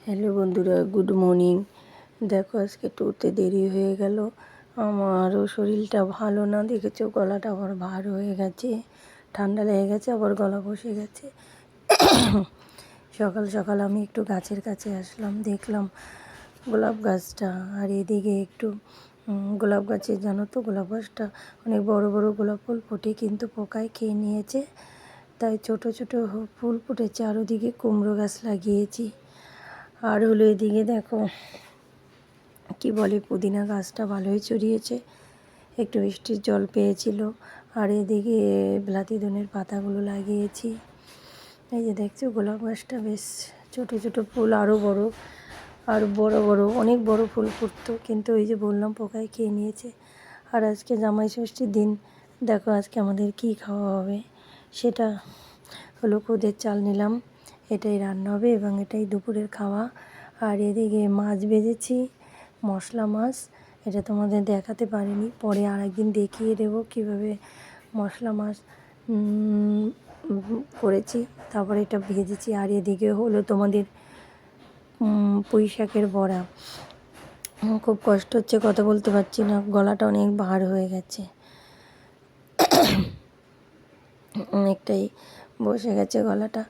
Hello বন্ধুরা, good morning. দেখো আজকে টুতে দেরি হয়ে গেল। আমারও শরীরটা ভালো না, দেখেছো গলাটা আবার ভার হয়ে গেছে, ঠান্ডা লেগে গেছে, আবার গলা বসে গেছে। সকাল সকাল আমি একটু গাছের কাছে আসলাম, দেখলাম গোলাপ গাছটা, আর এদিকে একটু গোলাপ গাছের, জানো তো গোলাপ গাছটা অনেক বড় বড় গোলাপ ফুল ফোটে, কিন্তু পোকায় খেয়ে নিয়েছে, তাই ছোট ছোট ফুল ফুটেছে। আর ওদিকে কুমড়ো গাছ লাগিয়েছি। আর হলো এদিকে দেখো কি বলে, পুদিনা গাছটা ভালোই ছড়িয়েছে, একটু বৃষ্টির জল পেয়েছিল। আর এদিকে বিলাতি ধনের পাতাগুলো লাগিয়েছি। এই যে দেখছো গোলাপ গাছটা বেশ ছোট ছোট ফুল, আরও বড় আর বড় বড় অনেক বড় ফুল ফুটতো, কিন্তু ওই যে বললাম পোকায় খেয়ে নিয়েছে। আর আজকে জামাই ষষ্ঠীর দিন, দেখো আজকে আমাদের কি খাওয়া হবে, সেটা হলো খুদের চাল নিলাম, এটাই রান্না হবে এবং এটাই দুপুরের খাওয়া। আর এদিকে মাছ ভেজেছি, মশলা মাছ, এটা তোমাদের দেখাতে পারিনি, পরে আরেকদিন দেখিয়ে দেবো কীভাবে মশলা মাছ করেছি। তারপরে এটা ভেজেছি। আর এদিকে হলো তোমাদের পুঁই শাকের বড়া। খুব কষ্ট হচ্ছে, কথা বলতে পারছি না, গলাটা অনেক ভার হয়ে গেছে, অনেকটাই বসে গেছে গলাটা।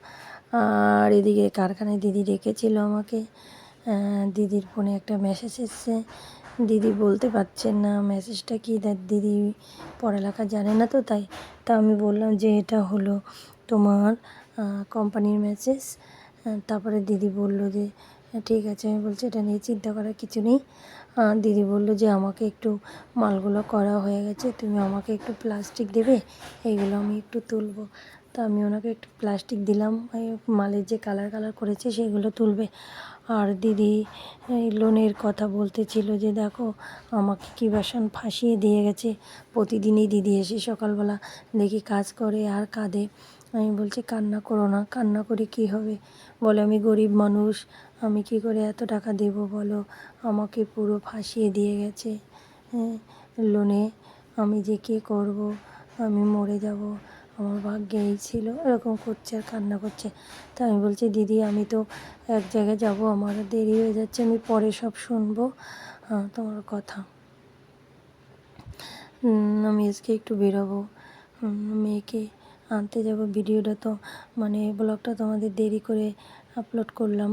আর এদিকে কারখানায় দিদি ডেকেছিল আমাকে, দিদির ফোনে একটা মেসেজ এসছে, দিদি বলতে পারছেন না মেসেজটা কী, দিদি পড়ালেখা জানে না তো, তাই আমি বললাম যে এটা হলো তোমার কোম্পানির মেসেজ। তারপরে দিদি বলল যে ঠিক আছে। আমি বলছি এটা নিয়ে চিন্তা করার কিছু নেই। দিদি বলল যে আমাকে একটু মালগুলো করা হয়ে গেছে, তুমি আমাকে একটু প্লাস্টিক দেবে, এইগুলো আমি একটু তুলব। তা আমি ওনাকে একটু প্লাস্টিক দিলাম, মালের যে কালার করেছে সেগুলো তুলবে। আর দিদি লোনের কথা বলতেছিল যে দেখো আমাকে কী বাসন ফাঁসিয়ে দিয়ে গেছে, প্রতিদিনই দিদি এসে সকালবেলা দেখি কাজ করে আর কাঁদে। আমি বলছি কান্না করো না, কান্না করে কী হবে, বলে আমি গরিব মানুষ, আমি কি করে এত টাকা দেবো বলো, আমাকে পুরো ফাঁসিয়ে দিয়ে গেছে লোনে, আমি যে কী করব, আমি মরে যাব, আমার ভাগ্যে এই ছিল, এরকম করছে আর কান্না করছে। তা আমি বলছি দিদি আমি তো এক জায়গায় যাব, আমার দেরি হয়ে যাচ্ছে, আমি পরে সব শুনবো তোমার কথা। আমি আজকে একটু বেরোবো, মেয়েকে আনতে যাব। ভিডিওটা তো ব্লগটা তোমাদের দেরি করে আপলোড করলাম।